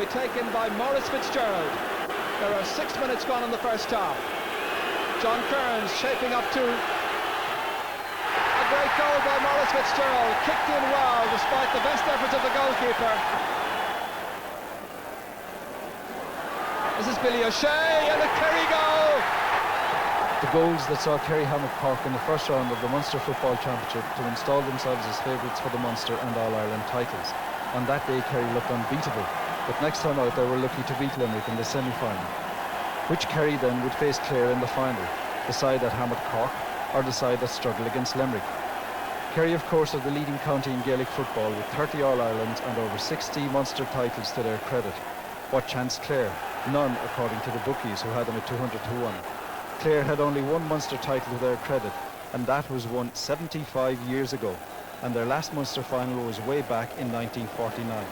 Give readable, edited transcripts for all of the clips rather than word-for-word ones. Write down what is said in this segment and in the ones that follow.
be taken by Maurice Fitzgerald. There are 6 minutes gone in the first half. John Kearns shaping up to a great goal by Maurice Fitzgerald, kicked in well despite the best efforts of the goalkeeper. This is Billy O'Shea and a Kerry goal! The goals that saw Kerry hammer Cork in the first round of the Munster Football Championship to install themselves as favourites for the Munster and All-Ireland titles. On that day, Kerry looked unbeatable, but next time out they were lucky to beat Limerick in the semi-final. Which Kerry then would face Clare in the final, the side that hammered Cork or the side that struggled against Limerick. Kerry, of course, are the leading county in Gaelic football with 30 All-Irelands and over 60 Munster titles to their credit. What chance Clare? None, according to the bookies, who had them at 200 to 1. Clare had only one Munster title to their credit, and that was won 75 years ago, and their last Munster final was way back in 1949.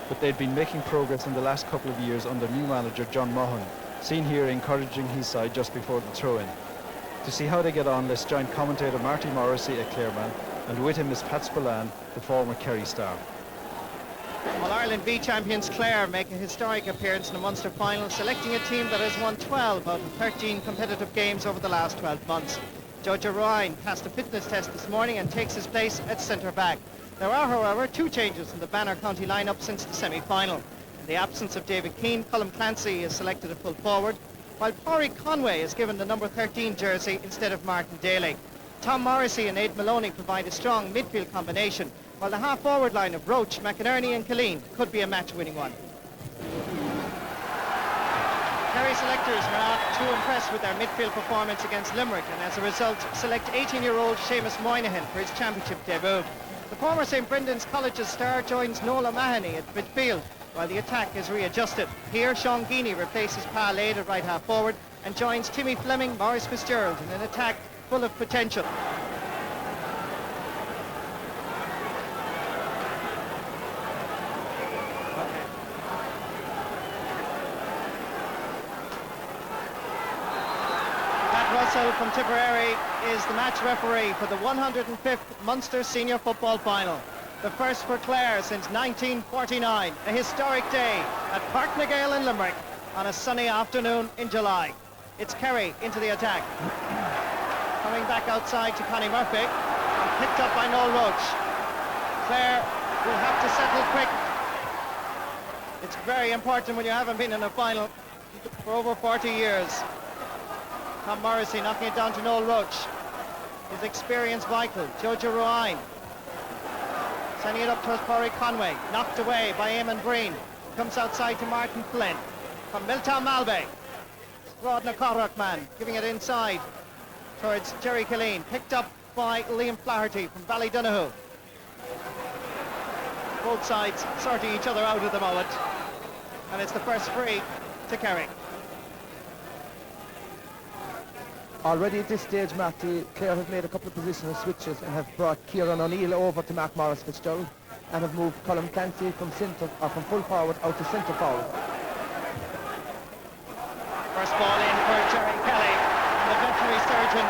But they'd been making progress in the last couple of years under new manager John Mahon, seen here encouraging his side just before the throw-in. To see how they get on, let's join commentator Marty Morrissey, a Clareman, and with him is Pat Spillane, the former Kerry star. Well, Ireland B champions Clare make a historic appearance in the Munster final, selecting a team that has won 12 out of 13 competitive games over the last 12 months. Judge Ryan passed a fitness test this morning and takes his place at centre-back. There are, however, 2 changes in the Banner County lineup since the semi-final. In the absence of David Keane, Colm Clancy is selected at full forward, while Pádraig Conway is given the number 13 jersey instead of Martin Daly. Tom Morrissey and Aid Maloney provide a strong midfield combination, while the half-forward line of Roach, McInerney and Killeen could be a match-winning one. Kerry selectors were not too impressed with their midfield performance against Limerick, and as a result select 18-year-old Seamus Moynihan for his championship debut. The former St Brendan's College's star joins Noel Mahoney at midfield, while the attack is readjusted. Here, Sean Geaney replaces Pal Aid at right half-forward and joins Timmy Fleming, Maurice Fitzgerald in an attack full of potential. Russell from Tipperary is the match referee for the 105th Munster Senior Football Final. The first for Clare since 1949, a historic day at Park na Gael in Limerick on a sunny afternoon in July. It's Kerry into the attack. Coming back outside to Connie Murphy and picked up by Noel Roach. Clare will have to settle quick. It's very important when you haven't been in a final for over 40 years. Tom Morrissey knocking it down to Noel Roach. His experience vital. Jojo Ruine sending it up towards Pádraig Conway. Knocked away by Eamon Breen. Comes outside to Martin Flynn. From Miltown Malbay. Rodna Corrock man giving it inside towards Jerry Killeen. Picked up by Liam Flaherty from Ballydonoghue. Both sides sorting each other out at the moment. And it's the first free to Kerry. Already at this stage, Matty, Clare have made a couple of positional switches and have brought Kieran O'Neill over to mark Maurice Fitzgerald and have moved Colm Clancy from full forward out to centre forward. First ball in for Jerry Kelly, and the veterinary surgeon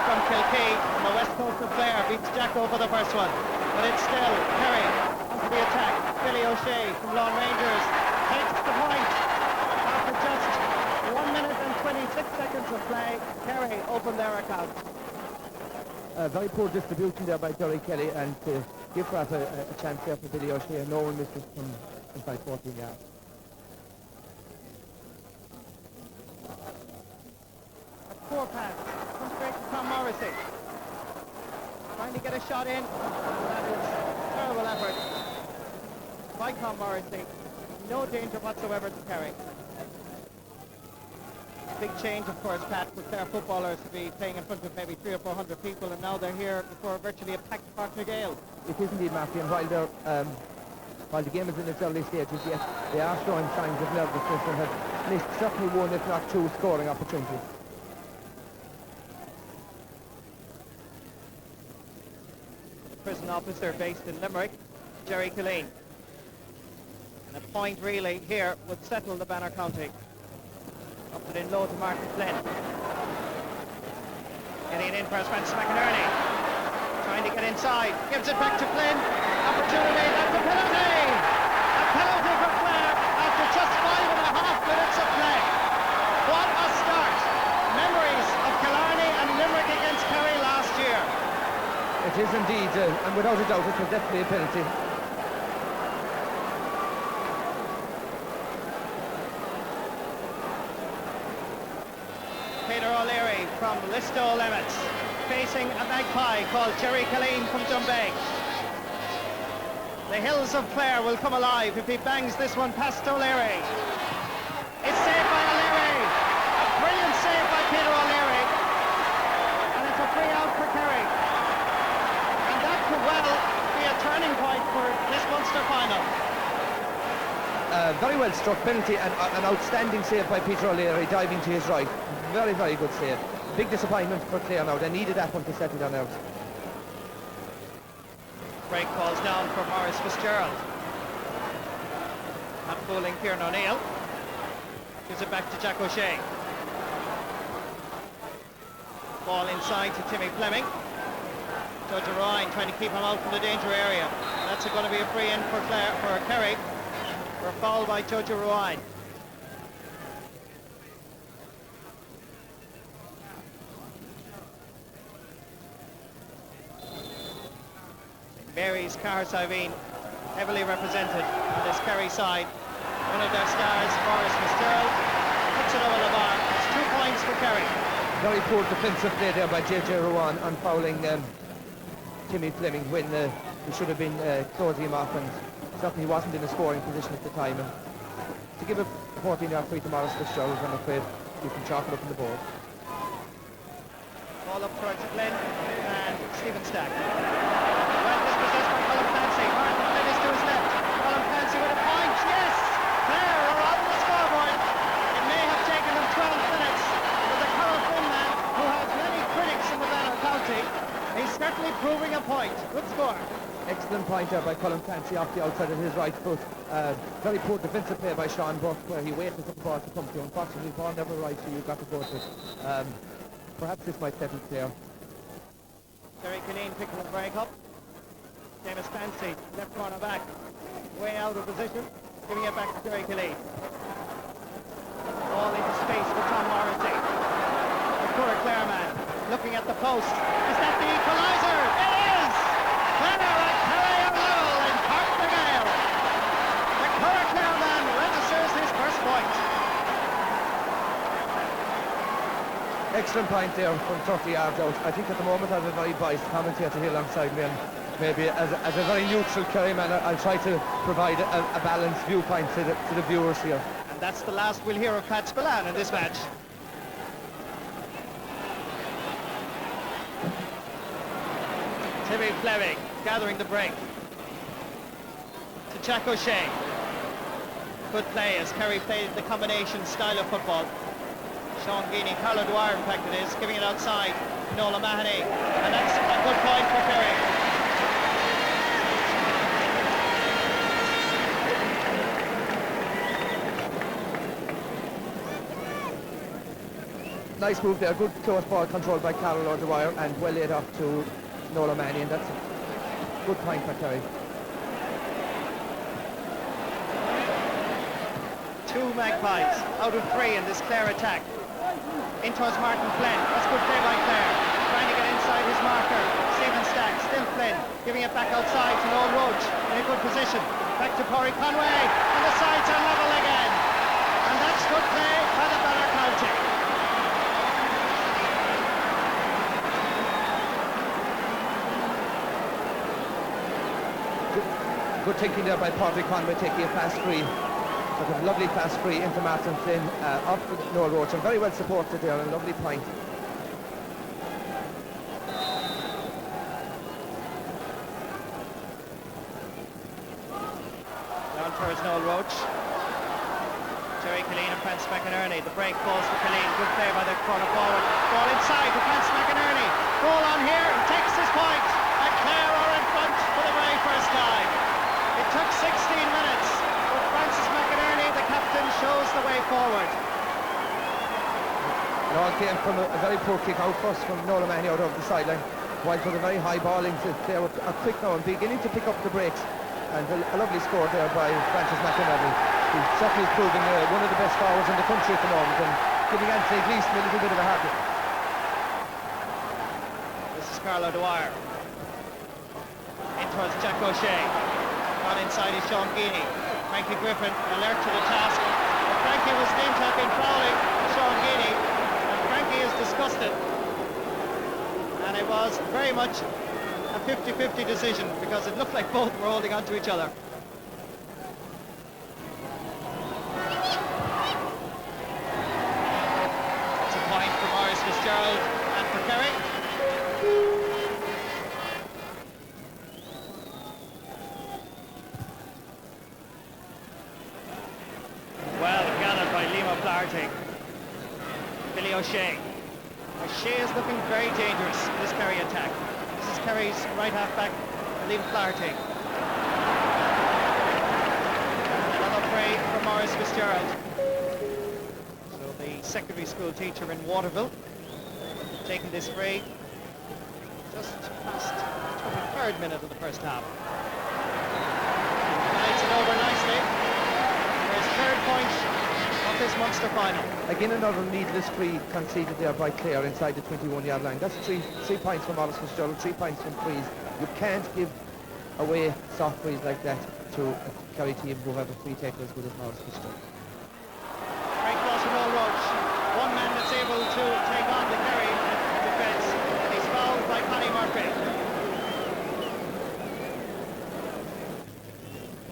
from Kilkee on the west coast of Clare beats Jack over the first one. But it's still Kerry into the attack. Billy O'Shea from Lawn Rangers takes the point after just 1 minute and 26 seconds of play. Kerry opened their account. Very poor distribution there by Jerry Kelly, and to give perhaps a chance there for Billy O'Shea, and no one missed it from inside 14 yards. A poor pass comes straight to Tom Morrissey. Trying to get a shot in. That is a terrible effort by Tom Morrissey. No danger whatsoever to Kerry. Big change, of course, Pat, for Clare footballers to be playing in front of maybe 300 or 400 people, and now they're here before virtually a packed Park na Gael. It is indeed, Matthew, and while the game is in its early stages, yet they are showing signs of nervousness and have missed certainly one, if not two, scoring opportunities. The prison officer based in Limerick, Jerry Killeen. And a point really here would settle the Banner County. Up it in low to Martin Flynn. Getting it in for Francis McInerney. Trying to get inside. Gives it back to Flynn. Opportunity. That's a penalty! A penalty for Clare after It is indeed, and without a doubt, it was definitely a penalty. Peter O'Leary from Listowel Emmets, facing a magpie called Jerry Killeen from Dunbeg. The hills of Clare will come alive if he bangs this one past O'Leary. It's saved by O'Leary. A brilliant save by Peter O'Leary. And it's a free out for Kerry. And that could well be a turning point for this Munster final. Very well struck penalty, and an outstanding save by Peter O'Leary, diving to his right. Very, very good save. Big disappointment for Clare now. They needed that one to settle down out. Break falls down for Maurice Fitzgerald. Not fooling Kieran O'Neill. Gives it back to Jack O'Shea. Ball inside to Timmy Fleming. Judge Ryan trying to keep him out from the danger area. That's going to be a free in for Kerry. For a foul by Judge Ryan. Mary's Cahers Iveen heavily represented on this Kerry side. One of their stars, Maurice Fitzgerald, puts it over the bar. It's 2 points for Kerry. Very poor defensive play there by JJ Rowan on fouling Timmy Fleming when he should have been closing him off, and certainly he wasn't in a scoring position at the time. And to give a 14-yard free to Maurice Fitzgerald, I'm afraid you can chalk it up on the board. Ball up towards Glenn and Stephen Stack. Well, this possessed by Colin Clancy. Martin Glenn is to his left. Colin Clancy with a point. Yes! Clare are on the scoreboard. It may have taken them 12 minutes, but the Carroll Finn man, who has many critics in the Banner County, he's certainly proving a point. Good score. Excellent point there by Colin Clancy off the outside of his right foot. Very poor defensive play by Sean Burke, where he waited for the ball to come to. Unfortunately, the ball never right, so you've got to go to it. Perhaps this might settle Clare. Jerry Killeen picking the break up. James Clancy, left corner back, way out of position, giving it back to Jerry Killeen. Ball into space for Tom Morrissey. The Cura Clare man looking at the post. Is that the equaliser? It is! Clare and Kerry are level in Park the Gale. The Cura Clare man registers his first point. Excellent point there from 30 yards out. I think at the moment I have a very biased commentator here alongside me, and maybe as a very neutral Kerry man, I'll try to provide a balanced viewpoint to the viewers here. And that's the last we'll hear of Pat Spillane in this match. Timmy Fleming gathering the break. To Jack O'Shea. Good play as Kerry played the combination style of football. Sean Geeney, Carlo Dwyer in fact it is, giving it outside. Nola Mahoney. And that's a good point for Kerry. Nice move there, good close ball controlled by Carlo Dwyer and well laid off to Nola Mahoney, and that's a good point for Kerry. 2 Magpies out of 3 in this Clare attack. In towards Martin Flynn. That's good play by Clare. Trying to get inside his marker. Stephen Stack, still Flynn. Giving it back outside to Noel Roach. In a good position. Back to Corey Conway. And the sides are level again. And that's good play by the Banner County. Good thinking there by Patrick Conway, taking a fast free. Took a lovely fast free into Martin Flynn, off to Noel Roach, and very well supported there, a lovely point. Down towards Noel Roach. Jerry Killeen and Francis McInerney. The break falls to Killeen. Good play by the corner forward. Ball inside to Francis McInerney. Goal on here. He takes his point. And Clare are in front for the very first time. It took 16 minutes, but Francis McInerney, the captain, shows the way forward. It all came from a very poor kick out first from Nola Mahoney out over the sideline. While for the very high balling, they were quick now and beginning to pick up the breaks. And a lovely score there by Francis McInerney, who certainly is proving one of the best forwards in the country at the moment and giving Anthony Gleeson a little bit of a hard. This is Carlo Dwyer. In towards Jack O'Shea. On inside is Sean Geaney. Frankie Griffin alert to the task. But Frankie was deemed to have been fouling Sean Geaney. And Frankie is disgusted. And it was very much a 50-50 decision because it looked like both were holding on to each other. That's a point for Maurice Fitzgerald and for Kerry. Well gathered by Liam O'Flaherty. Billy O'Shea. O'Shea is looking very dangerous in this Kerry attack. This is Kerry's right half-back, Liam O'Flaherty. Another free for Maurice Fitzgerald. So the secondary school teacher in Waterville taking this free just past the 23rd minute of the first half. Lights it over nicely. His third point of this Munster final. Again, another needless free conceded there by Clare inside the 21-yard line. That's three points from Maurice Fitzgerald, 3 points from frees. You can't give away soft frees like that to a Kerry team who have a free tackle as good as Maurice Fitzgerald. Great cross from Earl Roach. One man that's able to take on the Kerry defence. He's fouled by Connie Murphy.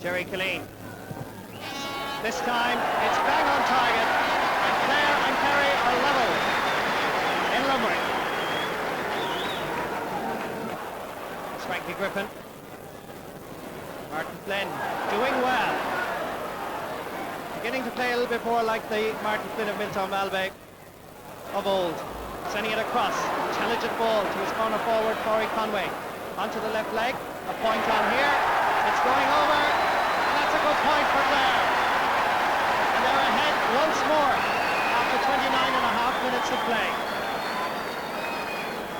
Jerry Killeen. This time it's bang on target, and Clare and Kerry are level in Limerick. It's Frankie Griffin. Martin Flynn doing well. Beginning to play a little bit more like the Martin Flynn of Milltown Malbay of old. Sending it across. Intelligent ball to his corner forward, Corey Conway. Onto the left leg. A point on here. It's going over. And that's a good point for Clare. And they're ahead once more after 29 and a half minutes of play.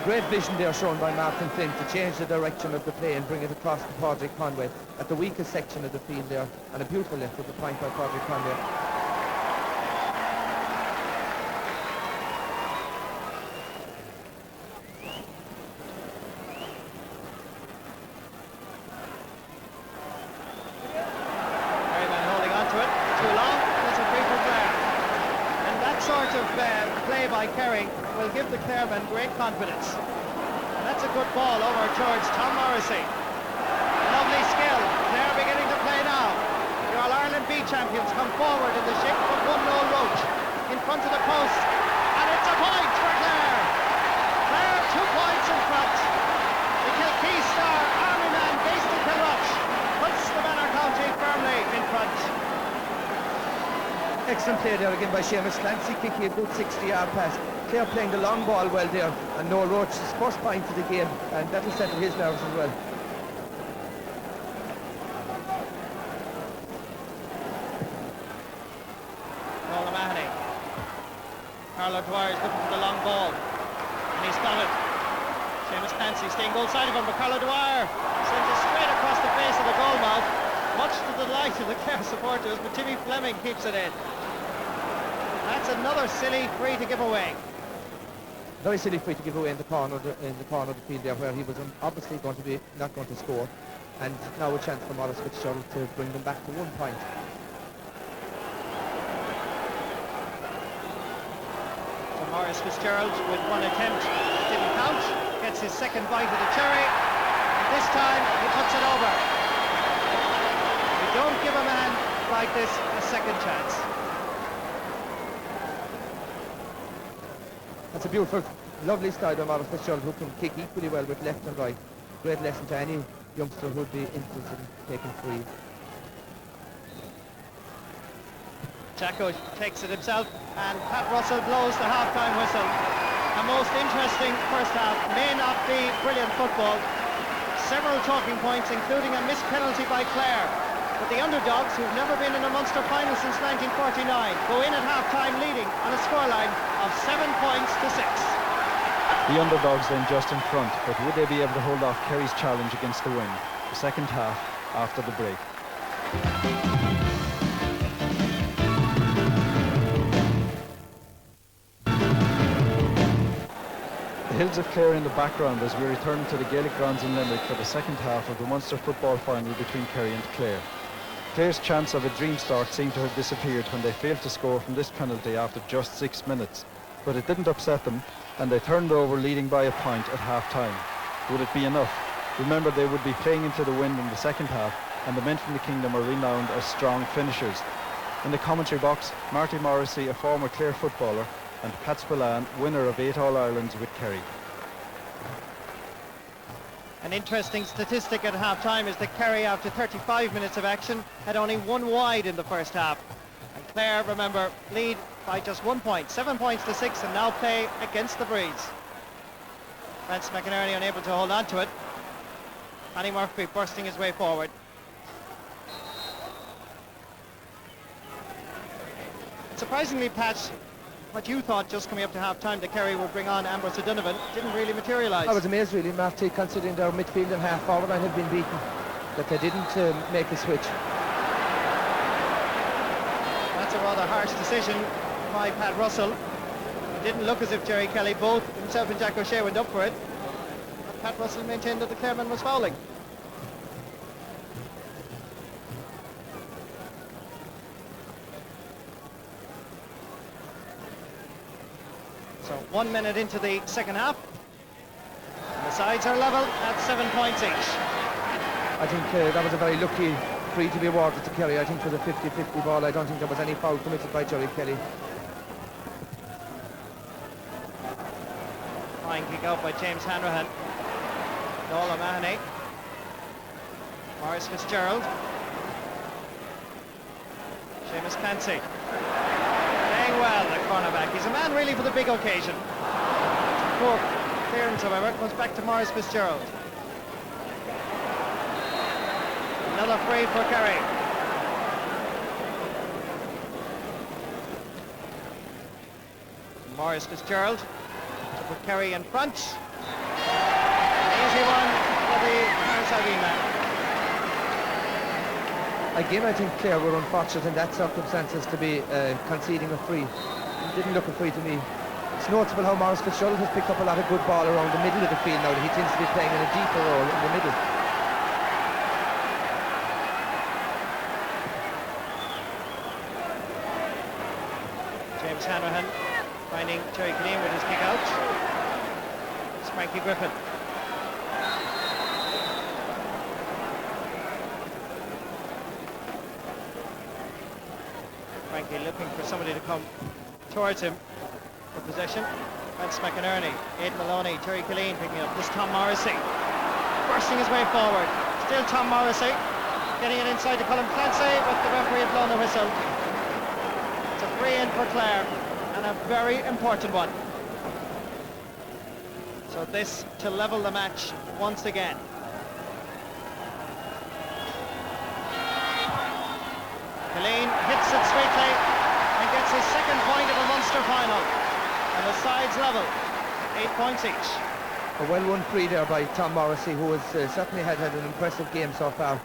Great vision there shown by Martin Flynn to change the direction of the play and bring it across to Padraig Conway at the weakest section of the field there, and a beautiful lift with the point by Padraig Conway. Perryman holding on to it. Too long, and it's a free for Clare. And that sort of play by Kerry will give the Claremen great confidence. And that's a good ball over towards Tom Morrissey. Lovely skill. Clare beginning to play now. The All-Ireland B champions come forward in the shape of one Noel Roach in front of the post. And it's a point for Clare. Clare 2 points in front. The Kilkee star army man based in Kilrush puts the Banner County firmly in front. Excellent play there again by Seamus Clancy, kicking a good 60-yard pass. Clare playing the long ball well there, and Noel Roach's first point of the game, and that'll settle his nerves as well. Noel Mahoney. Carlo Dwyer's looking for the long ball, and he's got it. Seamus Clancy staying goal side of him, but Carlo Dwyer sends it straight across the face of the goal mouth, much to the delight of the Clare supporters, but Timmy Fleming keeps it in. That's another silly free to give away. Very silly free to give away in the corner of the field there, where he was obviously going to be not going to score, and now a chance for Maurice Fitzgerald to bring them back to 1 point. So Maurice Fitzgerald with one attempt didn't count, gets his second bite of the cherry, and this time he puts it over. You don't give a man like this a second chance. That's a beautiful, lovely style by Maurice Fitzgerald, who can kick equally well with left and right. Great lesson to any youngster who would be interested in taking free. Jacko takes it himself, and Pat Russell blows the half-time whistle. A most interesting first half, may not be brilliant football. Several talking points, including a missed penalty by Clare. But the underdogs, who've never been in a Munster final since 1949, go in at half-time leading on a scoreline of 7 points to 6. The underdogs then just in front, but would they be able to hold off Kerry's challenge against the wind? The second half after the break. The hills of Clare in the background as we return to the Gaelic grounds in Limerick for the second half of the Munster football final between Kerry and Clare. Clare's chance of a dream start seemed to have disappeared when they failed to score from this penalty after just 6 minutes. But it didn't upset them, and they turned over leading by a point at half-time. Would it be enough? Remember, they would be playing into the wind in the second half, and the men from the Kingdom are renowned as strong finishers. In the commentary box, Marty Morrissey, a former Clare footballer, and Pat Spillane, winner of 8 All-Irelands with Kerry. An interesting statistic at half-time is that Kerry, after 35 minutes of action, had only 1 wide in the first half. And Clare, remember, lead by just 1 point, 7 points to 6, and now play against the breeze. Vance McInerney unable to hold on to it. Paddy Murphy bursting his way forward. Surprisingly, Pat, what you thought just coming up to half-time that Kerry would bring on Ambrose O'Donovan didn't really materialise. I was amazed really, Marty, considering their midfield and half-forward line had been beaten, that they didn't make a switch. That's a rather harsh decision by Pat Russell. It didn't look as if Jerry Kelly, both himself and Jack O'Shea, went up for it. But Pat Russell maintained that the Clareman was fouling. So 1 minute into the second half. And the sides are level at 7 points each. I think that was a very lucky free to be awarded to Kerry. I think it was a 50-50 ball. I don't think there was any foul committed by Jerry Kelly. Fine kick out by James Hanrahan. Noel O'Mahony. Maurice Fitzgerald. Seamus Clancy. Playing well, the cornerback. He's a man really for the big occasion. Poor clearance, however, comes back to Maurice Fitzgerald. Another free for Kerry. Maurice Fitzgerald to put Kerry in front. An easy one for the Harrisavy man. Again, I think Clare were unfortunate in that circumstances to be conceding a free. It didn't look a free to me. It's notable how Maurice Fitzgerald has picked up a lot of good ball around the middle of the field now that he tends to be playing in a deeper role in the middle. James Hanrahan finding Terry Killeen with his kick out. It's Frankie Griffin. Frankie looking for somebody to come towards him for possession. Vance McInerney, Aidan Maloney, Terry Killeen picking up. This Tom Morrissey bursting his way forward. Still Tom Morrissey getting it inside to Colin Clancy, but the referee had blown the whistle. It's a free in for Clare, and a very important one. So this to level the match once again. Killeen hits it sweetly and gets his second point of a Munster final. And the sides level, 8 points each. A well-won free there by Tom Morrissey, who has certainly had an impressive game so far.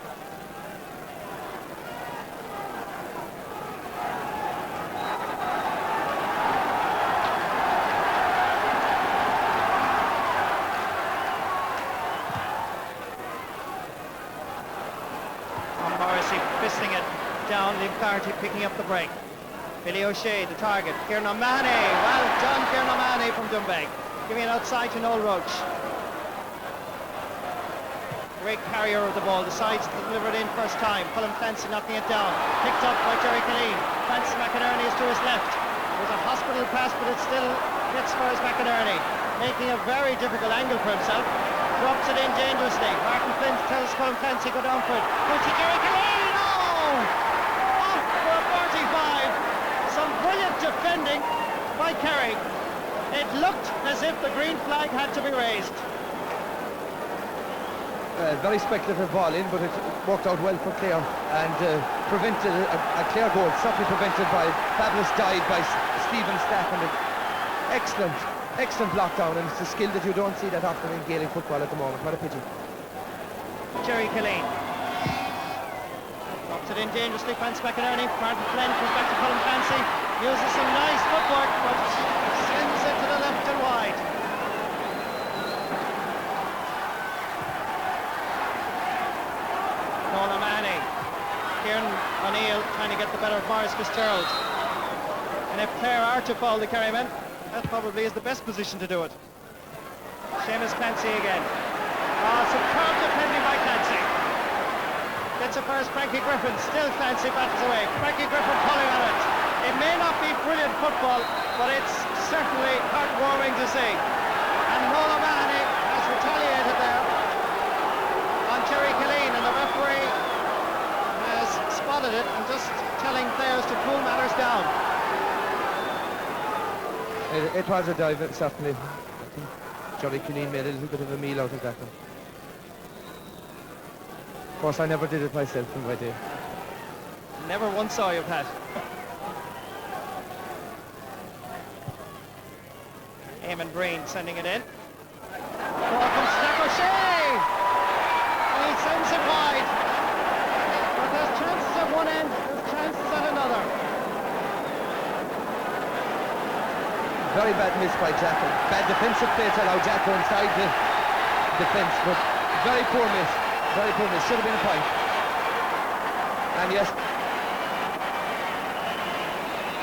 Fisting it down, Liam Clarity picking up the break. Billy O'Shea, the target. Kieran O'Mahony, well done, Kieran O'Mahony from Doonbeg. Giving it outside to Noel Roach. Great carrier of the ball, decides to deliver it in first time. Colin Clancy knocking it down. Picked up by Jerry Killeen. Vance McInerney is to his left. There's a hospital pass, but it still gets for his McInerney. Making a very difficult angle for himself. Drops it in dangerously. Martin Flynn tells Colin Clancy go down for it. Go to Jerry Killeen! Off for 45. Some brilliant defending by Kerry. It looked as if the green flag had to be raised. Very speculative ball in, but it worked out well for Clare and prevented a Clare goal, certainly prevented by fabulous dive by Stephen Stack, and excellent lockdown, and it's a skill that you don't see that often in Gaelic football at the moment. What a pity. Jerry Killeen drops it in dangerously. Vance McInerney. Martin Flynn comes back to Colin Clancy. Uses some nice footwork, but sends it to the left and wide. Kieran O'Neill trying to get the better of Maurice Fitzgerald. And if Clare are to foul the Kerry men, that probably is the best position to do it. Seamus Clancy again. Superb defending by Clancy. Gets it first, Frankie Griffin. Still Clancy battles away. Frankie Griffin pulling on it. It may not be brilliant football, but it's certainly heartwarming to see. And Nola Mahoney has retaliated there on Terry Killeen, and the referee has spotted it and just telling players to cool matters down. It was a dive, certainly. I think Terry Killeen made a little bit of a meal out of that one. Of course, I never did it myself in my day. Never once saw you, Pat. Eamon Breen sending it in. Ball comes to Jack O'Shea! And he sends it wide. But there's chances at one end, there's chances at another. Very bad miss by Jacko. Bad defensive play to allow Jacko inside the defence, but very poor miss. Very poor miss. Should have been a point. And yes.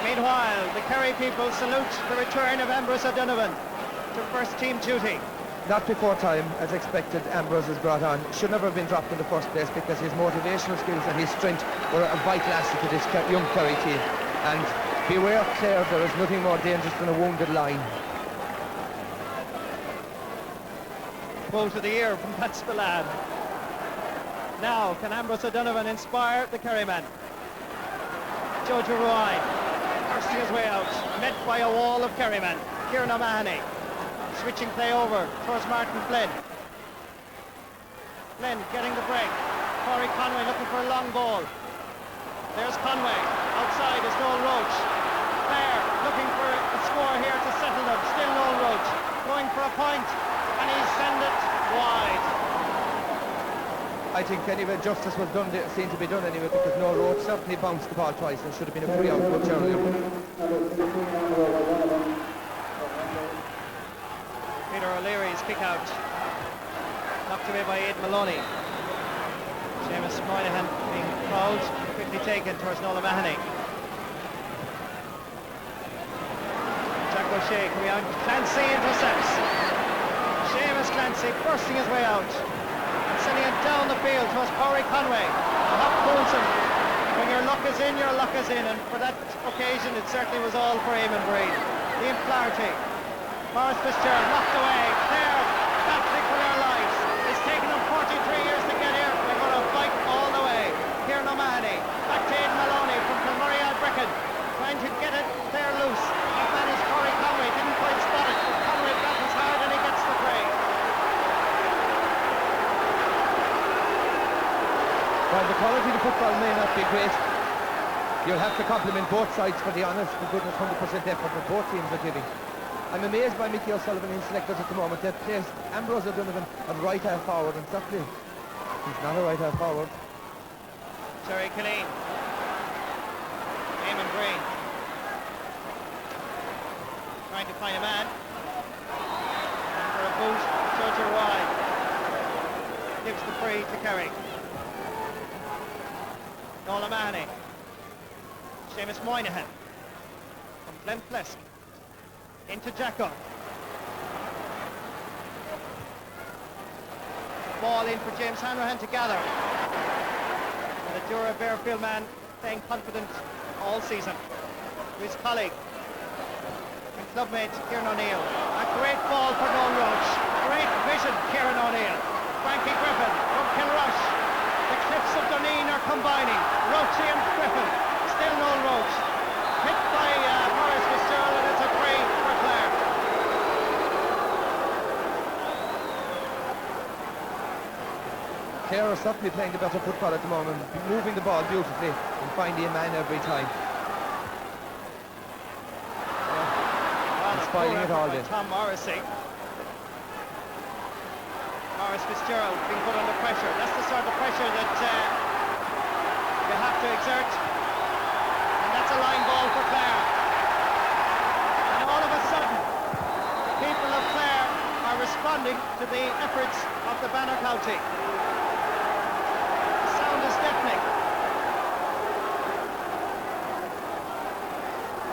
Meanwhile, the Kerry people salute the return of Ambrose O'Donovan to first team duty. Not before time, as expected. Ambrose is brought on. Should never have been dropped in the first place because his motivational skills and his strength were a vital asset to this young Kerry team. And beware, Clare, there is nothing more dangerous than a wounded line. Quote of the year from Pat Spillane. Now, can Ambrose O'Donovan inspire the Kerry man? Jojo Ruine, bursting his way out, met by a wall of Kerry men. Kieran O'Mahony, switching play over towards Martin Flynn. Flynn getting the break. Corey Conway looking for a long ball. There's Conway. Outside is Noel Roach. Clare looking for a score here to settle them. Still Noel Roach going for a point, and he'll send it wide. I think anyway justice was done, seemed to be done anyway, because Noel Roach certainly bounced the ball twice and should have been a free out much earlier. Peter O'Leary's kick out, knocked away by Aidan Maloney. Seamus Moynihan being fouled, quickly taken towards Noel Mahoney. Jack O'Shea coming out, Clancy intercepts. Seamus Clancy bursting his way out, sending it down the field towards Corey Conway. Hop Coulson. When your luck is in, your luck is in, and for that occasion it certainly was all for Eamon Breen. Liam Flaherty. Maurice Fitzgerald knocked away. Clare battling for their lives. It's taken them 43 years to get here. They're going to fight all the way. Kieran O'Mahony. Back to Aidan Maloney from Kilmurray Albrecken. Trying to get it there loose. That man is Corey Conway. Didn't quite spot it, but Conway battles hard and he gets the break. While the quality of the football may not be great, you'll have to compliment both sides for the honest, for goodness, 100% effort that both teams are giving. I'm amazed by Mickey O'Sullivan and his selectors at the moment. They've placed Ambrose O'Donovan at right half forward, and certainly he's not a right half forward. Terry Killeen. Eamon Breen. Trying to find a man. And for a boot, Jojo Wide. Gives the free to Kerry. Noel Mahoney. Seamus Moynihan. From Glen Flesk. Into Jacko. Ball in for James Hanrahan to gather. And the Dura Bearfield man playing confident all season. To his colleague and clubmate Kieran O'Neill. A great ball for Noel Roach. Great vision, Kieran O'Neill. Frankie Griffin from Kilrush. The cliffs of Duneen are combining. Roachy and Griffin. Still Noel Roach. Hit by Maurice Fitzgerald, and it's a free for Clare. Clare are certainly playing the better football at the moment, moving the ball beautifully and finding a man every time. Spoiling it all then. Tom Morrissey. Maurice Fitzgerald being put under pressure. That's the sort of pressure that you have to exert. And that's a line ball for Clare. And all of a sudden, the people of Clare are responding to the efforts of the Banner County. The sound is deafening.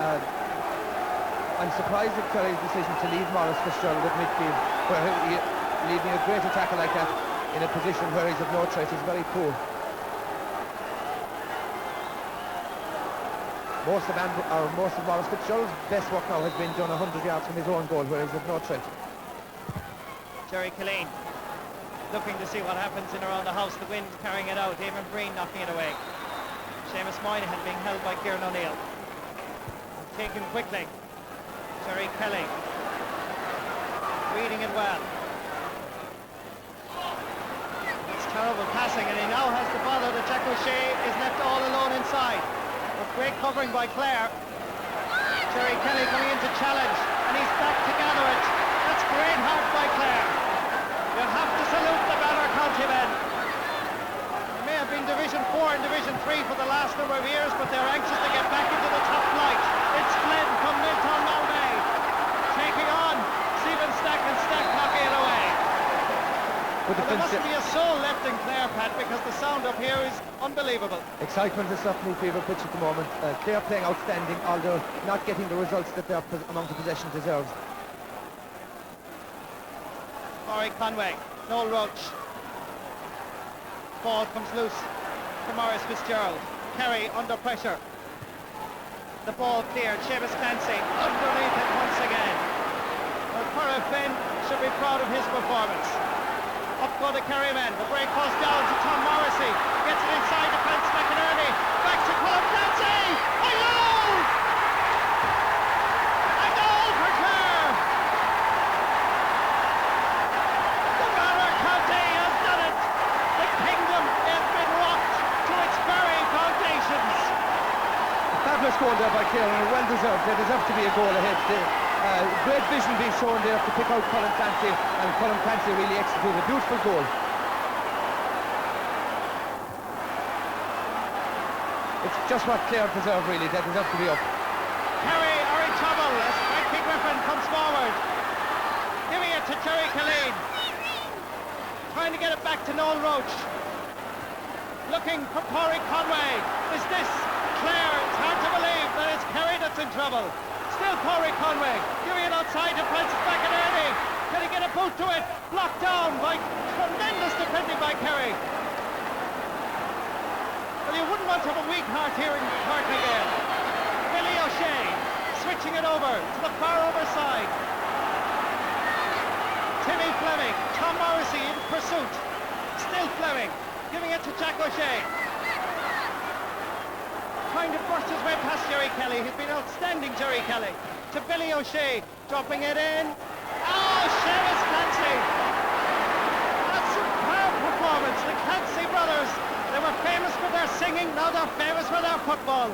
I'm surprised at Kerry's decision to leave Maurice Fitzgerald at midfield, where leaving a great attacker like that in a position where he's of no threat is very poor. Most of Maurice Fitzgerald's best work now has been done 100 yards from his own goal, where he's of no threat. Jerry Killeen looking to see what happens in around the house. The wind carrying it out. Eamon Breen knocking it away. Seamus Moynihan being held by Kieran O'Neill. Taken quickly. Jerry Kelly reading it well. It's terrible passing, and he now has to bother that Jack O'Shea is left all alone inside. But great covering by Clare. Jerry Kelly coming in to challenge, and he's back to gather it. That's great heart by Clare. You'll have to salute the better countrymen. They may have been Division 4 and Division 3 for the last number of years, but they're anxious to get back into the top flight. It's Flynn from Milton Malmay, taking on Stephen Stack, and Stack knocking it away. But there mustn't be a soul left in Clare, Pat, because the sound up here is unbelievable. Excitement is certainly fever pitch at the moment. Clare playing outstanding, although not getting the results that their amount of possession deserves. Murray Conway, Noel Roach. Ball comes loose to Maurice Fitzgerald. Kerry under pressure. The ball cleared. Seamus Clancy underneath it once again. Well, Corra Finn should be proud of his performance. Up go the Kerry men. The break goes down to Tom Morrissey. Gets it inside defence. McInerney. Back to Colin Clancy. A goal! A goal for Clare! The Banner County has done it. The kingdom has been rocked to its very foundations. Fabulous goal there by Clare, and well deserved. There deserves to be a goal ahead. Great vision being shown there to pick out Colin Clancy, and Colin Clancy really executed a beautiful goal. It's just what Clare deserve, really. They deserve to be up. Kerry are in trouble as Frankie Griffin comes forward, giving it to Jerry Killeen, trying to get it back to Noel Roach, looking for Corey Conway. Is this Clare? It's hard to believe that it's Kerry that's in trouble. Still Corey Conway, giving it outside to Francis McInerney. Can he get a boot to it? Blocked down by tremendous defending by Kerry. Well, you wouldn't want to have a weak heart here in Cork again. Billy O'Shea switching it over to the far over side. Timmy Fleming, Tom Morrissey in pursuit. Still Fleming, giving it to Jack O'Shea. Trying to burst his way past Jerry Kelly. He's been outstanding, Jerry Kelly. To Billy O'Shea, dropping it in. Oh, Seamus Clancy! A superb performance. The Clancy brothers, they were famous for their singing, now they're famous for their football.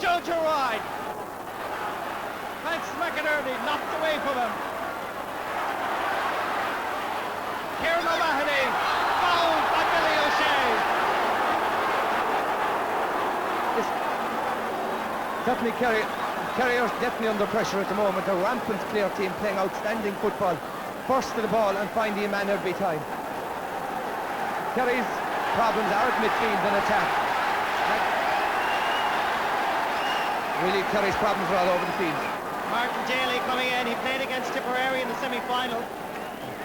Jojo Ride. Francis McInerney knocked away from him. Kieran O'Mahony, fouled by Billy O'Shea. Certainly Kerry are definitely under pressure at the moment. A rampant Clare team playing outstanding football. First to the ball and finding a man every time. Kerry's problems are at midfield and attack. Really, Kerry's problems are all over the field. Martin Daly coming in. He played against Tipperary in the semi-final.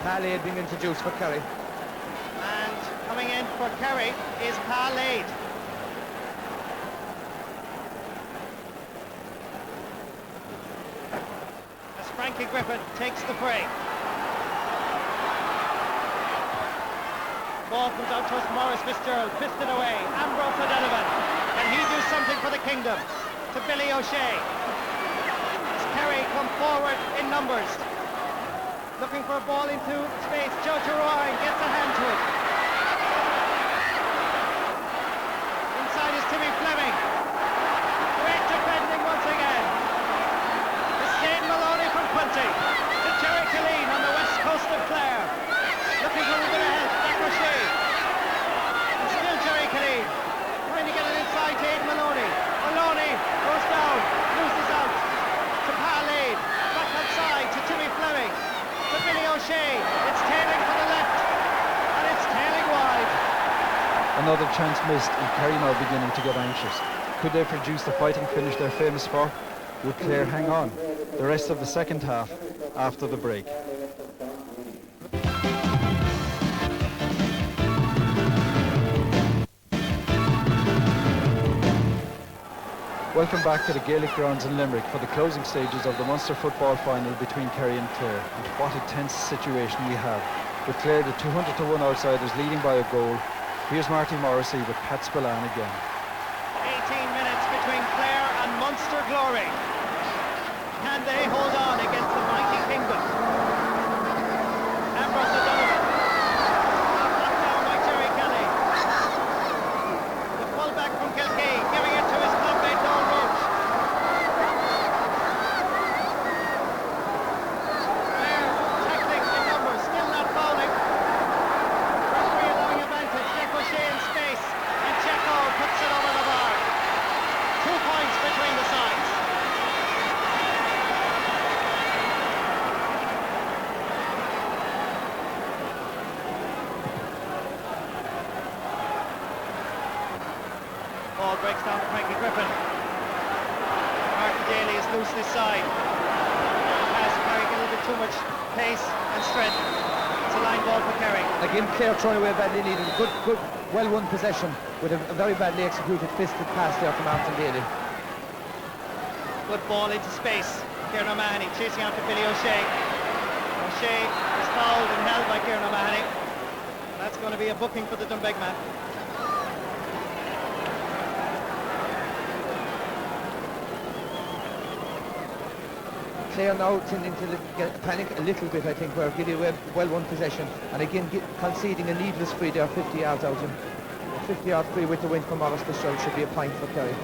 Palade being introduced for Kerry. And coming in for Kerry is Palade. Frankie Griffin takes the free. Ball comes out towards Maurice Fitzgerald, fisted away. Ambrose O'Donovan. Can he do something for the kingdom? To Billy O'Shea. As Kerry come forward in numbers. Looking for a ball into space. Jojo Ryan gets a hand to it. Inside is Timmy Fleming. Great defending once again. Maloney from 20 to Jerry Killeen on the west coast of Clare. Looking for a bit of help, Jack O'Shea. And still Jerry Killeen trying to get it inside to Aidan Maloney. Maloney goes down, loses out to Palade. Back outside to Timmy Fleming. To Billy O'Shea. It's tailing to the left and it's tailing wide. Another chance missed, and Kerry now beginning to get anxious. Could they produce the fighting finish they're famous for? Would Clare hang on? The rest of the second half after the break. Welcome back to the Gaelic grounds in Limerick for the closing stages of the Munster football final between Kerry and Clare. And what a tense situation we have. With Clare the 200-1 outsiders leading by a goal. Here's Marty Morrissey with Pat Spillane again. 18 minutes between Clare and Munster glory. Can they hold on against the mighty Kingdom? Ambrose O'Donovan. Knocked down by Jerry Kelly. The fullback from Kilkee giving it to his clubmate Donald Roach. Clare tackling in numbers, still not fouling. Referee allowing advantage. Decochet in space, and Checo puts it over the bar. 2 points between the sides. Ball breaks down to Frankie Griffin. Martin Daly is loose this side. Pass carrying a little bit too much pace and strength. It's a line ball for Kerry. Again, Clare throwing away badly needed. Good, well-won possession with a very badly executed fisted pass there from Martin Daly. Good ball into space. Kieran O'Mahony chasing after Billy O'Shea. O'Shea is fouled and held by Kieran O'Mahony. That's going to be a booking for the Doonbeg man. Clare now tending to panic a little bit, I think, where giving away well-won possession, and again conceding a needless free there 50 yards out. And a 50-yard free with the win from Morris Fitzgerald should be a point for Kerry.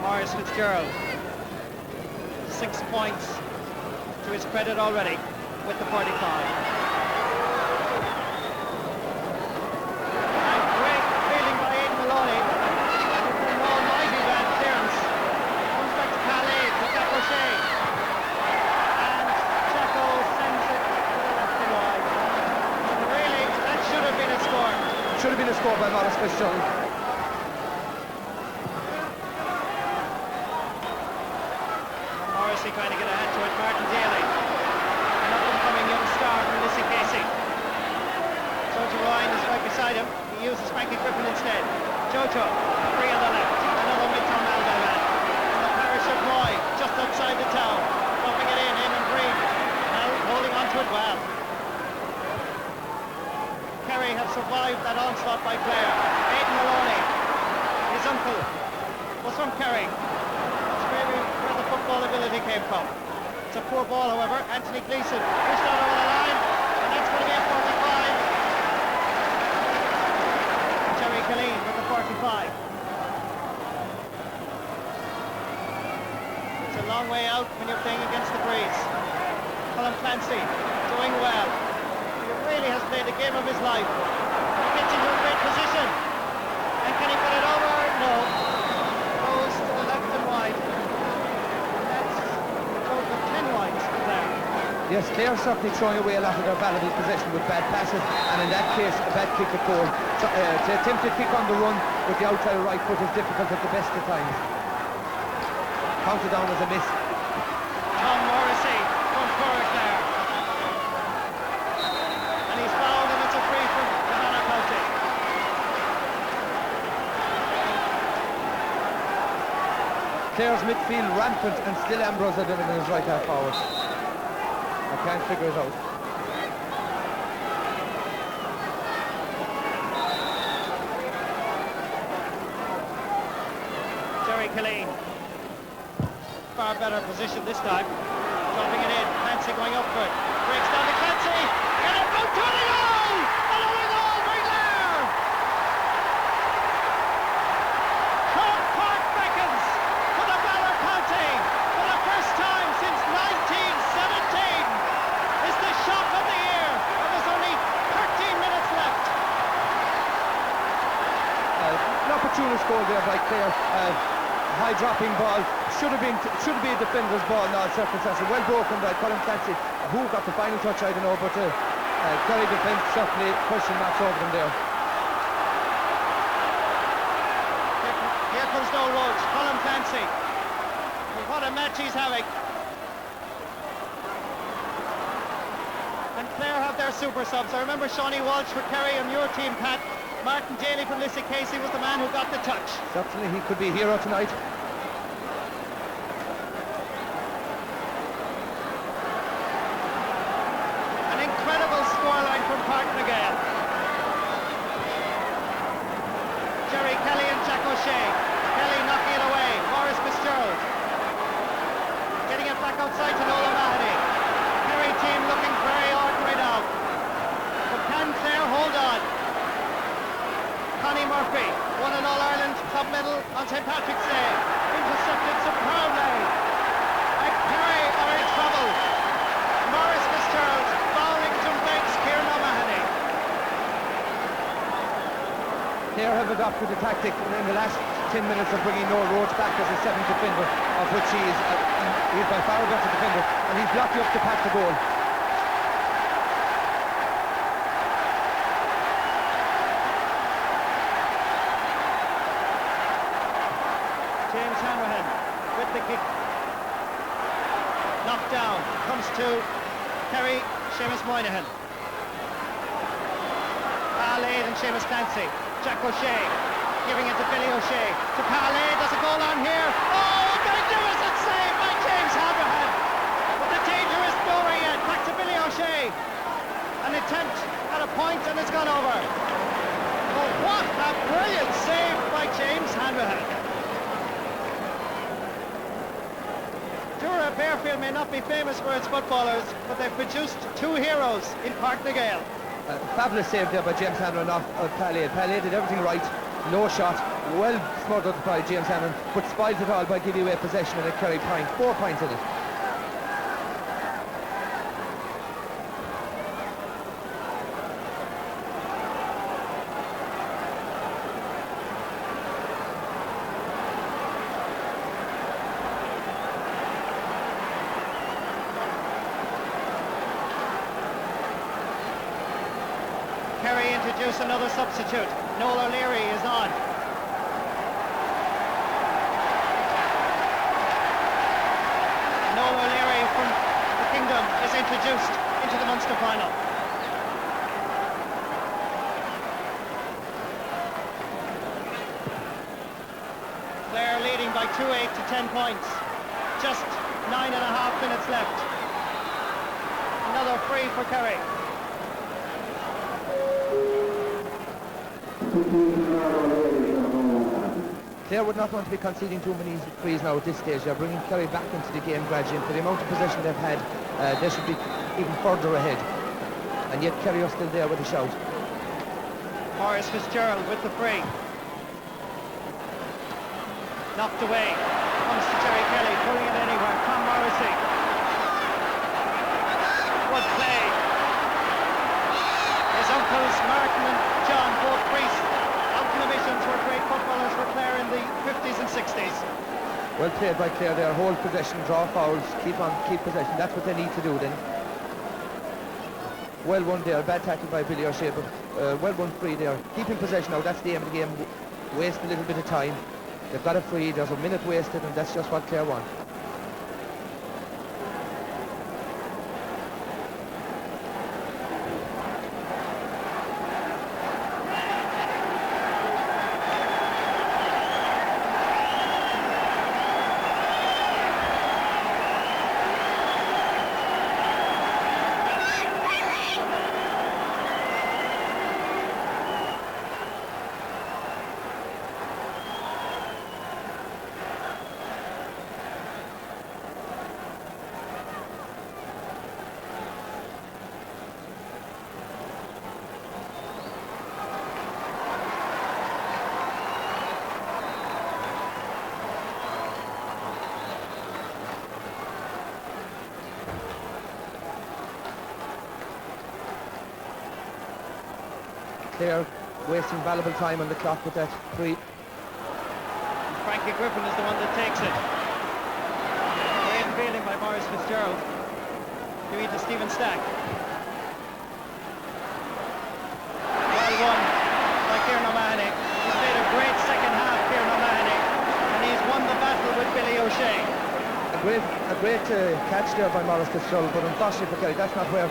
Morris Fitzgerald, 6 points to his credit already with the 45. Should have been a score by Morris Fitzgerald. Morrissey trying to get a hand to it. Martin Daly, an up-and-coming young star from Lissy Casey. Jojo Ryan is right beside him. He uses Frankie Griffin instead. Jojo, free on the left. Another mid-term Malvern man. In the parish of Roy, just outside the town. Dropping it in and Green. Now holding on to it well. Kerry have survived that onslaught by Clare. Aidan Maloney, his uncle, was from Kerry. That's maybe where the football ability came from. It's a poor ball, however. Anthony Gleeson pushed out over the line, and that's going to be a 45. Jerry Killeen with the 45. It's a long way out when you're playing against the breeze. Colin Clancy doing well. He really has played the game of his life. He gets into a great position. And can he put it over? No. Goes to the left and wide. And that's a total of 10 wides there. Yes, Clare certainly throwing away a lot of their valuable possession with bad passes, and in that case, a bad kick at goal. To attempt to kick on the run with the outside right foot is difficult at the best of times. Counted down as a miss. Tom Morrissey from Cork there. And he's fouled, and it's a free from Johanna County. Clare's midfield rampant, and still Ambrose O'Donovan is right half forward. I can't figure it out. Jerry Killeen. Far better position this time. Dropping it in. Clancy going up for it. Breaks down to Clancy. And a front to the goal! Another goal by Clare! Croke Park beckons for the Valor County for the first time since 1917. It's the shock of the year, and there's only 13 minutes left. An opportunist goal there by Clare. High dropping ball. Should be a defender's ball in all circumstances. Well broken by Colin Clancy, who got the final touch, I don't know, but Kerry defence certainly pushing match over them there. Here comes Noel Roach, Colin Clancy. What a match he's having. And Clare have their super subs. I remember Shawnee Walsh for Kerry on your team, Pat. Martin Daly from Lissy Casey was the man who got the touch. Certainly he could be a hero tonight. An incredible scoreline from Partnagale. Jerry Kelly and Jack O'Shea. Kelly knocking it away. Maurice Fitzgerald getting it back outside to Noel O'Mahony. Kerry team looking very ordinary now. But can Clare hold on? Connie Murphy won an All-Ireland club medal on St. Patrick's Day. Intercepted superbly. And Kerry are in trouble. Maurice Fitzgerald fouling some legs. Kieran O'Mahony. Clare have adopted the tactic in the last 10 minutes of bringing Noel Roach back as a seventh defender, of which he's by far a better defender, and he's blocking up the path to goal. James Hanrahan with the kick. Knocked down. Comes to Kerry, Seamus Moynihan. Palade and Seamus Clancy. Jack O'Shea giving it to Billy O'Shea. To Palade, there's a goal on here. Oh, magnificent save by James Hanrahan. But the danger is over yet. Back to Billy O'Shea. An attempt at a point and it's gone over. Oh, what a brilliant save by James Hanrahan. Dura Bearfield may not be famous for its footballers, but they've produced two heroes in Partnagale. Fabulous save there by James Hanrahan off Palade. Palade did everything right, no shot, well smothered by James Hanrahan, but spoiled it all by giving away possession and a Kerry point. 4 points in it. Kerry introduce another substitute. Noel O'Leary is on. Noel O'Leary from the Kingdom is introduced into the Munster final. Clare leading by 2-8 to 10 points. Just 9.5 minutes left. Another free for Kerry. Clare would not want to be conceding too many frees now at this stage. They're bringing Kerry back into the game gradually, and for the amount of possession they've had, they should be even further ahead. And yet Kerry are still there with a shout. Maurice Fitzgerald with the free. Knocked away. Comes to Jerry Kelly, pulling it anywhere. Tom Morrissey. Good play. His uncles Martin and John, both priests, out in the missions, were great footballers for Clare in the 50s and 60s. Well played by Clare there. Hold possession, draw fouls, keep possession. That's what they need to do then. Well won there. Bad tackle by Billy O'Shea, but well won free there. Keeping possession now, that's the aim of the game. Waste a little bit of time. They've got a free, there's a minute wasted, and that's just what Clare want. Clare wasting valuable time on the clock with that free. Frankie Griffin is the one that takes it. Great fielding by Maurice Fitzgerald. Give it to Stephen Stack. won by Kieran O'Mahony. He's played a great second half, Kieran O'Mahony, and he's won the battle with Billy O'Shea. A great catch there by Maurice Fitzgerald, but unfortunately for Kerry, that's not where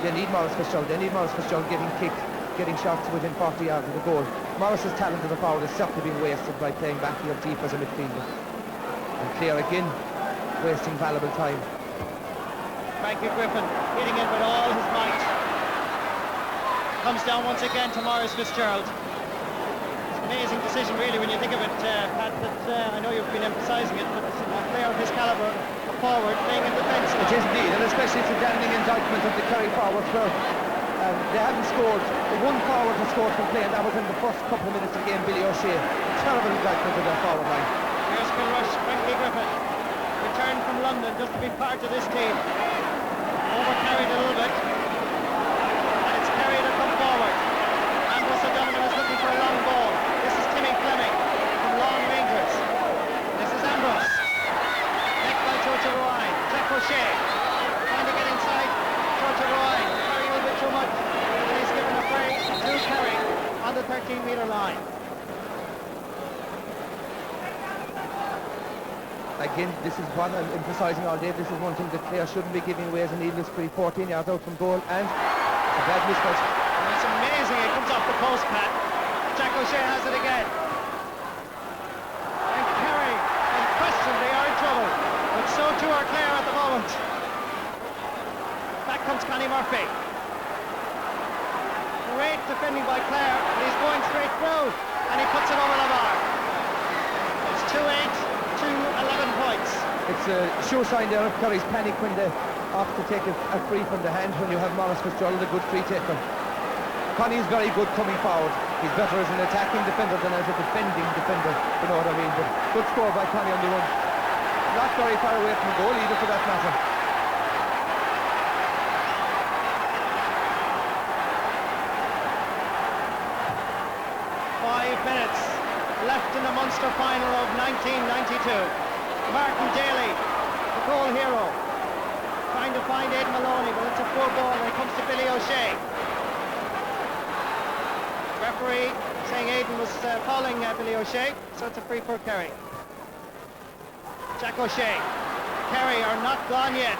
they need Maurice Fitzgerald. They need Maurice Fitzgerald getting kicked, getting shots within 40 yards of the goal. Maurice's talent as a forward is certainly being wasted by playing back here deep as a midfielder. And Clare again wasting valuable time. Frankie Griffin hitting it with all his might. Comes down once again to Maurice Fitzgerald. It's an amazing decision really when you think of it, Pat, that I know you've been emphasising it, but a player of his calibre, a forward, playing in defence now. It is indeed, and especially it's a damning indictment of the Kerry forwards where they haven't scored. One forward has scored from play, and that was in the first couple of minutes of the game, Billy O'Shea. A terrible indictment of their forward line. Here's Kilrush, Frankie Griffin, returned from London just to be part of this team. Overcarried a little bit, and it's Kerry to come forward. Ambrose O'Donovan is looking for a long ball. This is Timmy Fleming from Long Rangers. This is Ambrose. Necked by Georgia Rowan. Jack O'Shea trying to get inside Georgia Rowan. Kerry a little bit too much, and he's given a free to Kerry on the 13-metre line. Again, this is what I'm emphasising all day. This is one thing that Clare shouldn't be giving away as a needless free. 14 yards out from goal, and a bad mismatch. It's amazing, it comes off the post, Pat. Jack O'Shea has it again. And Kerry, unquestionably, are in trouble. But so too are Clare at the moment. Back comes Connie Murphy. Great defending by Clare, but he's going straight through, and he puts it over the bar. It's 2-8. 11 points. It's a sure sign there of Kerry's panic when they opt to take a free from the hand when you have Maurice Fitzgerald, a good free taker. Connie's very good coming forward. He's better as an attacking defender than as a defending defender, you know what I mean. But good score by Connie on the run. Not very far away from the goal either, for that matter. Left in the Munster final of 1992. Martin Daly, the goal hero, trying to find Aidan Maloney, but it's a poor ball when it comes to Billy O'Shea. Referee saying Aidan was fouling Billy O'Shea, so it's a free for Kerry. Jack O'Shea. Kerry are not gone yet.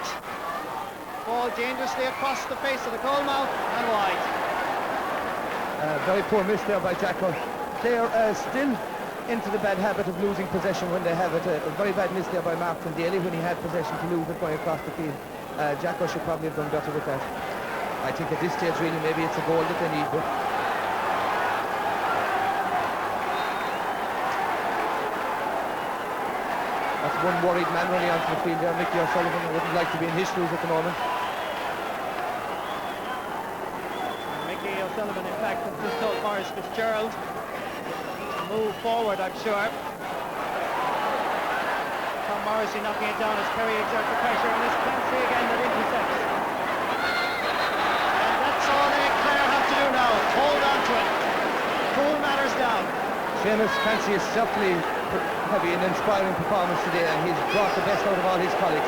Ball dangerously across the face of the goal mouth and wide. Very poor miss there by Jack O'Shea. They're still into the bad habit of losing possession when they have it. A very bad miss there by Martin Daly when he had possession to lose it going across the field. Jacko should probably have done better with that. I think at this stage really maybe it's a goal that they need. But that's one worried man running onto the field there. Mickey O'Sullivan wouldn't like to be in his shoes at the moment. Mickey O'Sullivan in fact has just told Maurice Fitzgerald move forward, I'm sure. Tom Morrissey knocking it down as Kerry exerts the pressure, and it's Clancy again that intercepts. And that's all Clare have to do now, hold on to it. Cool matters down. Seamus Clancy is certainly having an inspiring performance today, and he's brought the best out of all his colleagues.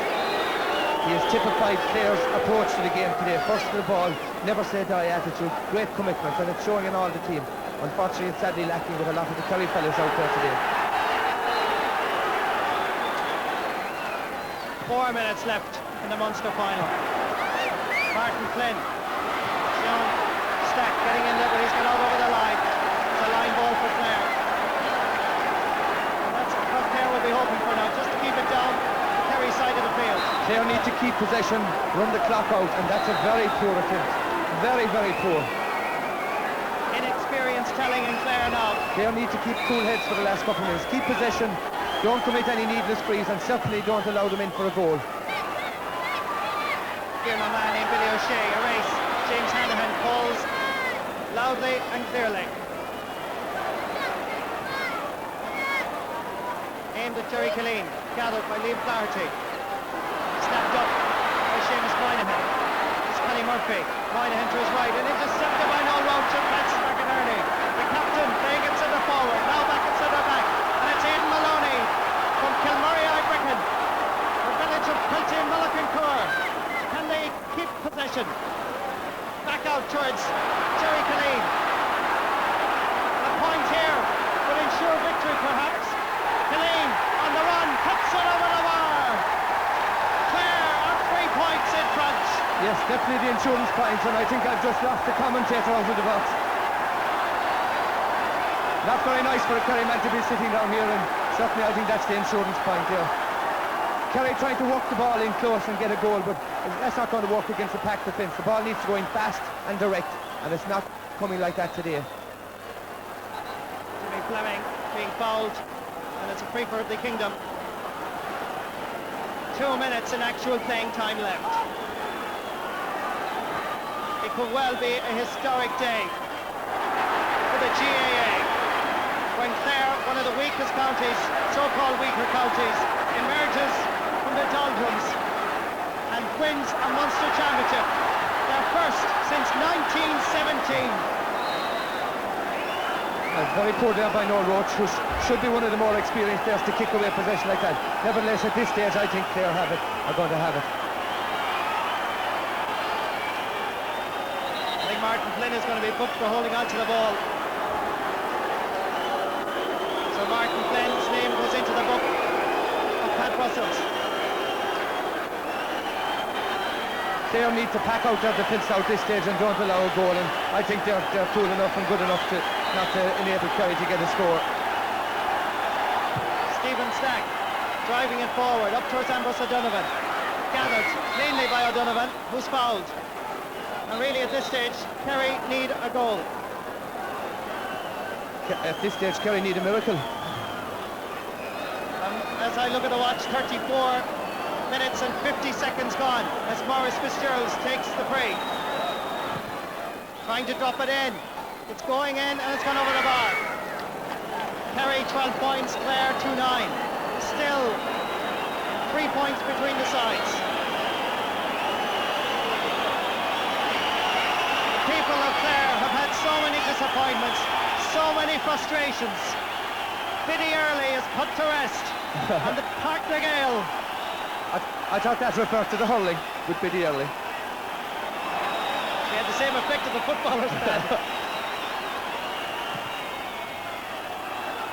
He has typified Clare's approach to the game today. First to the ball, never say die attitude, great commitment, and it's showing in all the team. Unfortunately, it's sadly lacking with a lot of the Kerry fellas out there today. 4 minutes left in the Munster final. Martin Flynn, Sean Stack getting in there, but he's got out over the line. It's a line ball for Clare. And that's what Clare will be hoping for now, just to keep it down the Kerry side of the field. Clare need to keep possession, run the clock out, and that's a very poor attempt. Very, very poor. Telling in Clare now. They need to keep cool heads for the last couple of minutes. Keep possession, don't commit any needless frees, and certainly don't allow them in for a goal. Kieran O'Mahony and Billy O'Shea, a race. James Hanahan calls loudly and clearly. Aimed at Jerry Killeen, gathered by Liam Flaherty. Snapped up by Seamus Moynihan. It's Connie Murphy. Moynihan to his right, and intercepted by Noel Roach and Francis McInerney. The captain playing it centre forward, now back at centre back, and it's Aidan Maloney from Kilmurray Ibricken, the village of Kilty and Mullican-Coor. Can they keep possession? Back out towards Jerry Killeen. perhaps. Killeen on the run, puts it over the bar. Clare are 3 points in front. Yes, definitely the insurance points, and I think I've just lost the commentator out of the box. Not very nice for a Kerry man to be sitting down here, and certainly I think that's the insurance point there. Kerry trying to work the ball in close and get a goal, but that's not going to work against the packed defence. The ball needs to go in fast and direct, and it's not coming like that today. Jimmy Fleming being fouled, and it's a free for the Kingdom. 2 minutes in actual playing time left. It could well be a historic day for the GAA when Clare, one of the weakest counties, so-called weaker counties, emerges from the doldrums and wins a Munster championship, their first since 1917. Very poor there by Noel Roach, who should be one of the more experienced players to kick away possession like that. Nevertheless, at this stage, I think Clare are going to have it. I think Martin Flynn is going to be booked for holding on to the ball. So Martin Flynn's name goes into the book of Pat Russell's. Clare need to pack out their defence out this stage and don't allow a goal, and I think they're cool enough and good enough to not to enable Kerry to get a score. Stephen Stack driving it forward up towards Ambrose O'Donovan, gathered cleanly by O'Donovan, who's fouled, and really at this stage Kerry need a goal. At this stage Kerry need a miracle. As I look at the watch, 34 minutes and 50 seconds gone as Maurice Fitzgerald takes the free, trying to drop it in. It's going in and it's gone over the bar. Kerry 12 points, Clare 2-9. Still 3 points between the sides. People of Clare have had so many disappointments, so many frustrations. Biddy Early is put to rest and the Park de Gael. I thought that referred to the hurling with Biddy Early. She had the same effect as the footballers had.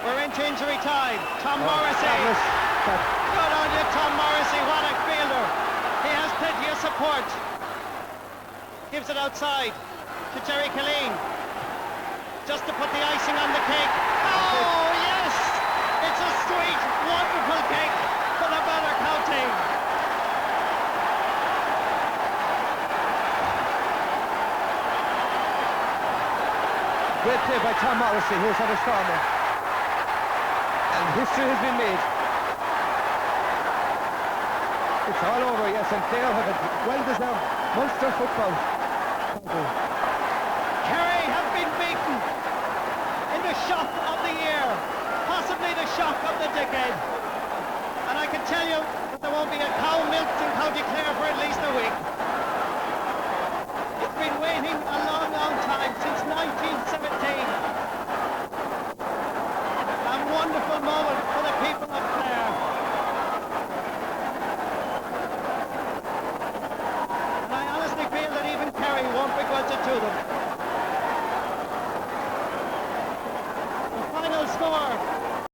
We're into injury time. Tom Morrissey. Good on you, Tom Morrissey. What a fielder. He has plenty of support. Gives it outside to Jerry Killeen. Just to put the icing on the cake. Oh, yes! It's a sweet, wonderful cake for the Better County. Great play by Tom Morrissey, who's had a stormer. And history has been made. It's all over, yes, and Clare have a well-deserved Munster football. Kerry have been beaten in the shock of the year, possibly the shock of the decade. And I can tell you that there won't be a cow